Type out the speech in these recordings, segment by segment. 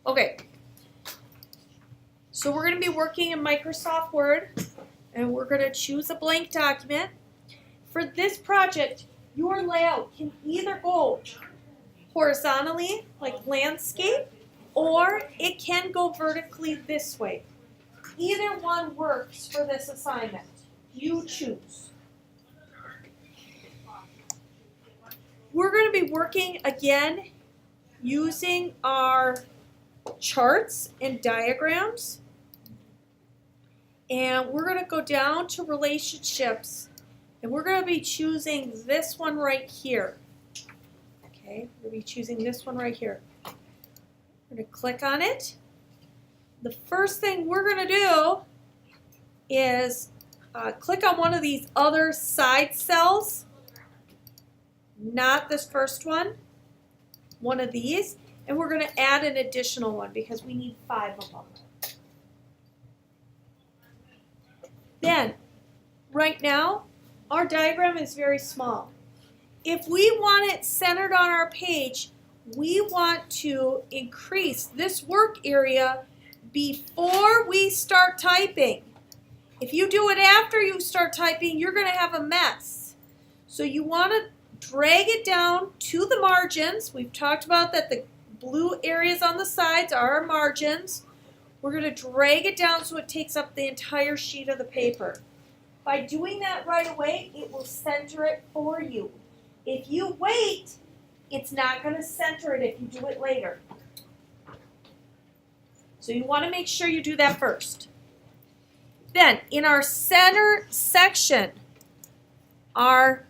Okay. So we're going to be working in Microsoft Word, and we're going to choose a blank document. For this project, your layout can either go horizontally, like landscape, or it can go vertically this way. Either one works for this assignment. You choose. We're going to be working again using our charts and diagrams. And we're going to go down to relationships, and we're going to be choosing this one right here. Okay, we're going to be choosing this one right here. We're going to click on it. The first thing we're going to do is click on one of these other side cells, not this first one, one of these, and we're going to add an additional one because we need 5 of them. Then, right now, our diagram is very small. If we want it centered on our page, we want to increase this work area before we start typing. If you do it after you start typing, you're going to have a mess. So you want to drag it down to the margins. We've talked about that the blue areas on the sides are our margins. We're going to drag it down so it takes up the entire sheet of the paper. By doing that right away, it will center it for you. If you wait, it's not going to center it if you do it later. So you want to make sure you do that first. Then, in our center section, our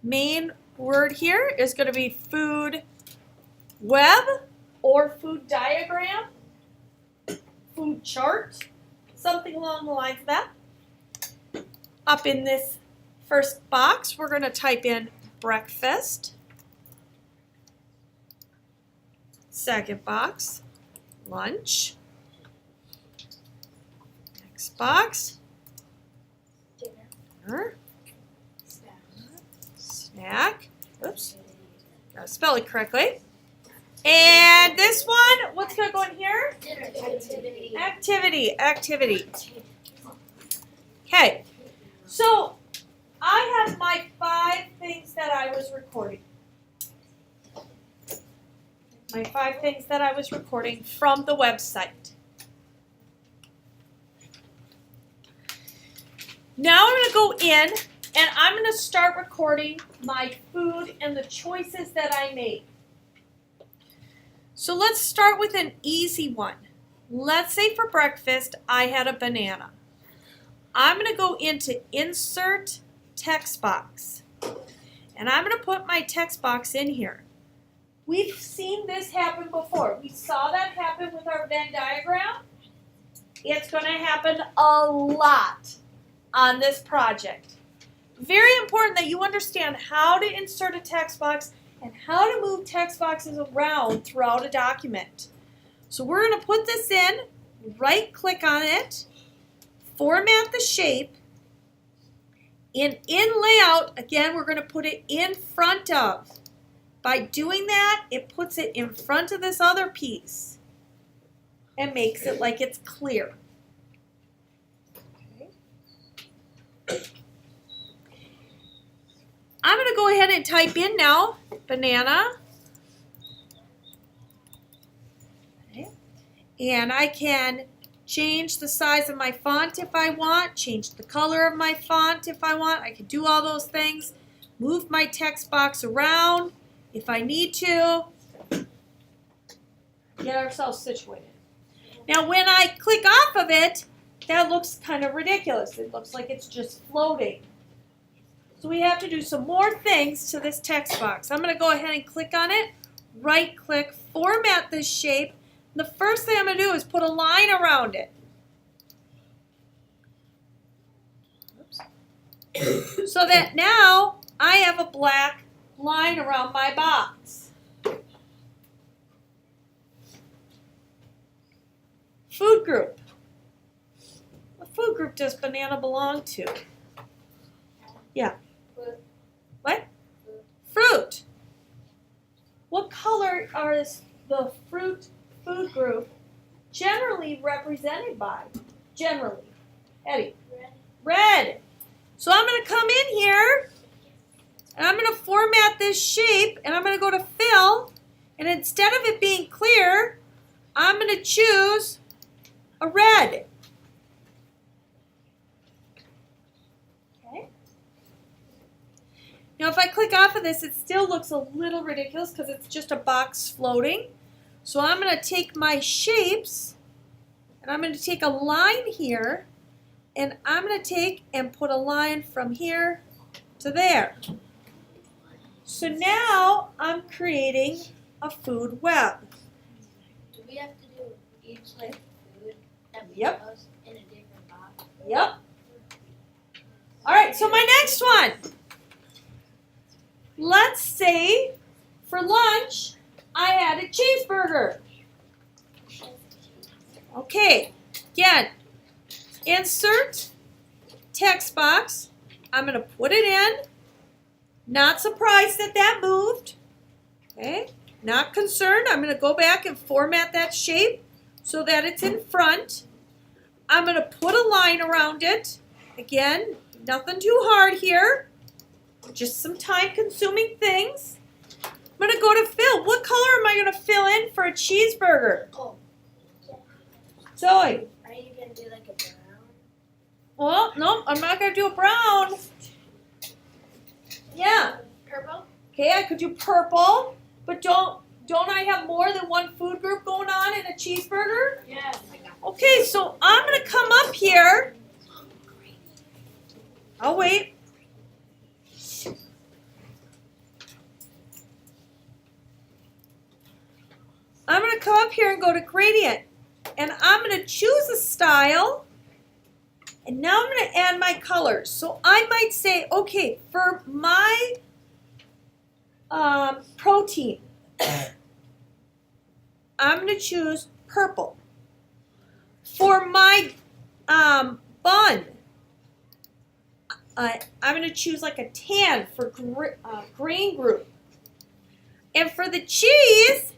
main word here is going to be food web or food diagram. Food chart, something along the lines of that. Up in this first box, we're going to type in breakfast. Second box, lunch. Next box, dinner. Snack. Oops, gotta spell it correctly. And this one, what's going to go in here? Activity. Okay, so I have my 5 things that I was recording. My 5 things that I was recording from the website. Now I'm going to go in and I'm going to start recording my food and the choices that I made. So let's start with an easy one. Let's say for breakfast, I had a banana. I'm going to go into Insert Text Box. And I'm going to put my text box in here. We've seen this happen before. We saw that happen with our Venn diagram. It's going to happen a lot on this project. Very important that you understand how to insert a text box and how to move text boxes around throughout a document. So we're going to put this in, right click on it, format the shape. In layout, again, we're going to put it in front of. By doing that, it puts it in front of this other piece and makes it like it's clear. Okay. I'm going to go ahead and type in now, banana. Okay. And I can change the size of my font if I want, change the color of my font if I want. I can do all those things. Move my text box around if I need to. Get ourselves situated. Now when I click off of it, that looks kind of ridiculous. It looks like it's just floating. So we have to do some more things to this text box. I'm going to go ahead and click on it, right click, format this shape. The first thing I'm going to do is put a line around it. Oops. So that now I have a black line around my box. Food group. What food group does banana belong to? Yeah. What? Fruit. What color are the fruit food group generally represented by? Generally. Eddie. Red. So I'm going to come in here and I'm going to format this shape and I'm going to go to fill, and instead of it being clear, I'm going to choose a red. Okay. Now if I click off of this, it still looks a little ridiculous because it's just a box floating. So I'm going to take my shapes and I'm going to take a line here, and I'm going to take and put a line from here to there. So now I'm creating a food web. Do we have to do each like food that we Yep. chose in a different box? Yep. All right, so my next one. Let's say for lunch I had a cheeseburger. Okay, again, insert text box. I'm going to put it in. Not surprised that that moved. Okay, not concerned. I'm going to go back and format that shape so that it's in front. I'm going to put a line around it. Again, nothing too hard here. Just some time-consuming things. I'm going to go to fill. What color am I going to fill in for a cheeseburger? Oh, Zoe. are you gonna do like a brown? Well, no, I'm not going to do a brown. Yeah. Purple? Okay, I could do purple, but don't I have more than one food group going on in a cheeseburger? Yes. Okay, so I'm going to come up here. I'll wait. I'm going to come up here and go to gradient. And I'm going to choose a style. And now I'm going to add my colors. So I might say, okay, for my protein, I'm going to choose purple. For my bun, I'm going to choose like a tan for green group. And for the cheese,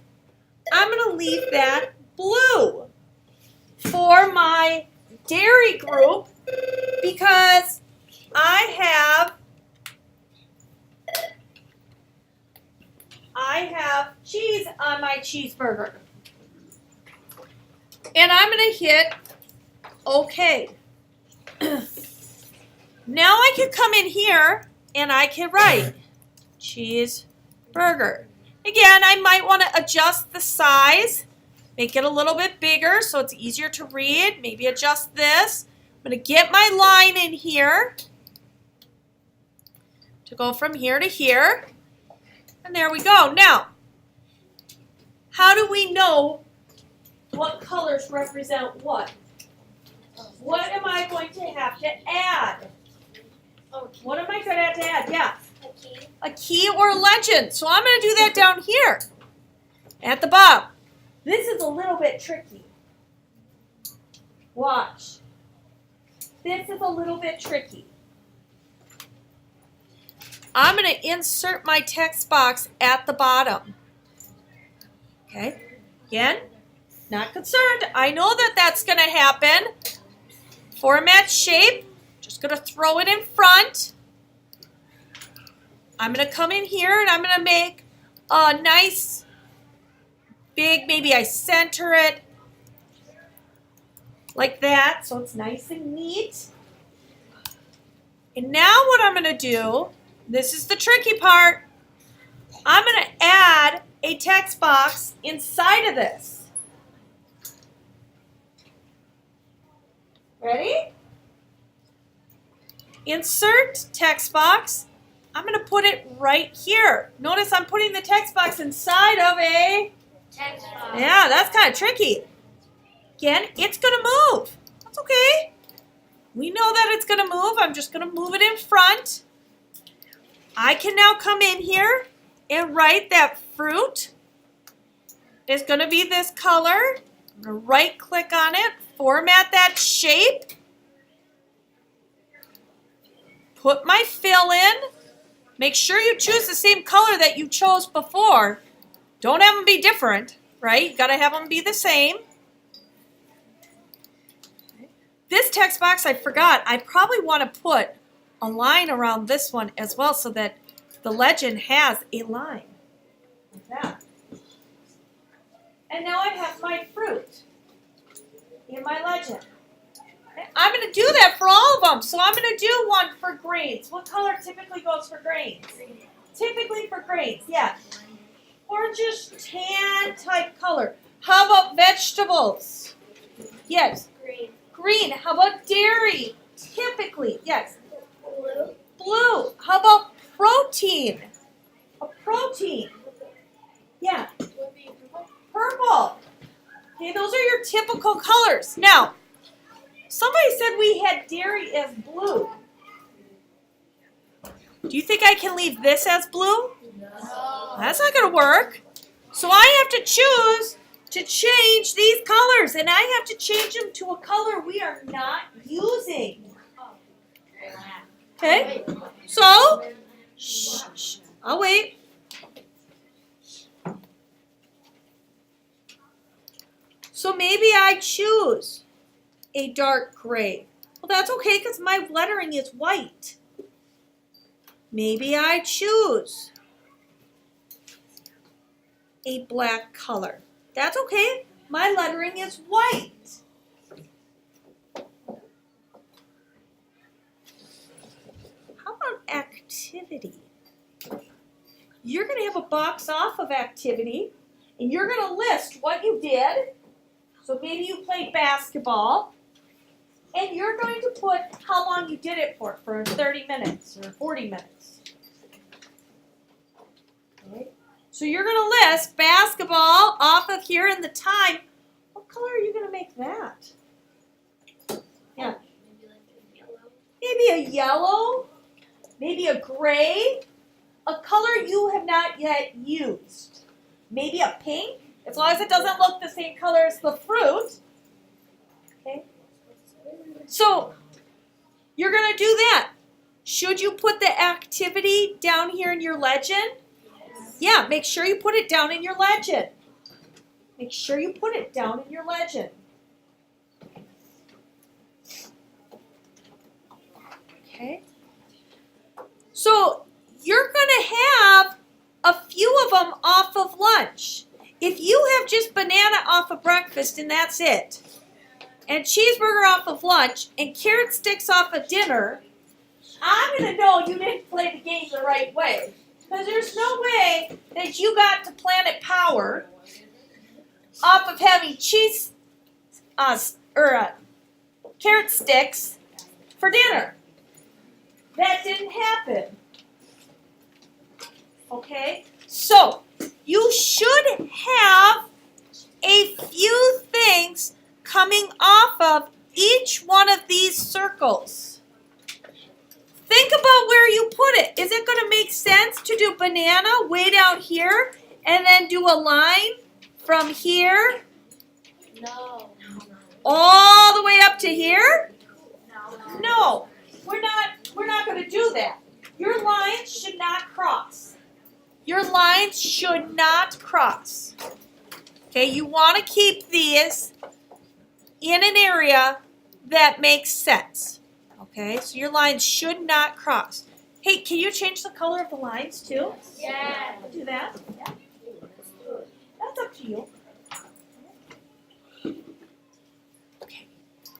I'm going to leave that blue. For my dairy group, because I have cheese on my cheeseburger. And I'm going to hit OK. Now I can come in here and I can write cheeseburger. Again, I might want to adjust the size, make it a little bit bigger so it's easier to read. Maybe adjust this. I'm going to get my line in here to go from here to here. And there we go. Now, how do we know what colors represent what? What am I going to have to add? What am I going to have to add? Yeah. A key or legend. So I'm going to do that down here at the bottom. This is a little bit tricky. Watch. This is a little bit tricky. I'm going to insert my text box at the bottom. Okay. Again, not concerned. I know that that's going to happen. Format shape. Just going to throw it in front. I'm going to come in here and I'm going to make a nice big, maybe I center it like that so it's nice and neat. And now what I'm going to do, this is the tricky part, I'm going to add a text box inside of this. Ready? Insert text box. I'm going to put it right here. Notice I'm putting the text box inside of a Text box. Yeah, that's kind of tricky. Again, it's going to move. That's okay. We know that it's going to move. I'm just going to move it in front. I can now come in here and write that fruit is going to be this color. I'm going to right click on it, format that shape, put my fill in. Make sure you choose the same color that you chose before. Don't have them be different. right? You gotta have them be the same. This text box, I forgot, I probably want to put a line around this one as well so that the legend has a line. Like that. And now I have my fruit in my legend. I'm going to do that for all of them. So I'm going to do one for grains. What color typically goes for grains? Typically for grains, yeah. Orangish tan type color. How about vegetables? Yes. Green. Green. How about dairy? Typically, yes. Blue. Blue. How about protein? A protein. Yeah. Would be purple. Purple. Okay, those are your typical colors. Now, somebody said we had dairy as blue. Do you think I can leave this as blue? No. That's not going to work. So I have to choose to change these colors, and I have to change them to a color we are not using. Okay? So, shh, I'll wait. So maybe I choose a dark gray. Well, that's okay because my lettering is white. Maybe I choose a black color. That's okay. My lettering is white. How about activity? You're going to have a box off of activity, and you're going to list what you did. So maybe you played basketball, and you're going to put how long you did it for 30 minutes or 40 minutes. Okay. So you're going to list basketball off of here in the time. What color are you going to make that? Yeah. Maybe a yellow, maybe a gray, a color you have not yet used. Maybe a pink, as long as it doesn't look the same color as the fruit. Okay. So you're going to do that. Should you put the activity down here in your legend? Yeah, make sure you put it down in your legend. Make sure you put it down in your legend. Okay. So you're going to have a few of them off of lunch. If you have just banana off of breakfast and that's it, and cheeseburger off of lunch, and carrot sticks off of dinner, I'm going to know you didn't play the game the right way. Because there's no way that you got to Planet Power off of having carrot sticks for dinner. That didn't happen. Okay? So, you should have a few things coming off of each one of these circles. Think about where you put it. Is it going to make sense to do banana way down here and then do a line from here all the way up to here? No, we're not going to do that. Your lines should not cross. Your lines should not cross. Okay, you want to keep these in an area that makes sense. Okay, so your lines should not cross. Hey, can you change the color of the lines too? Yeah. Do that? Yeah. That's up to you.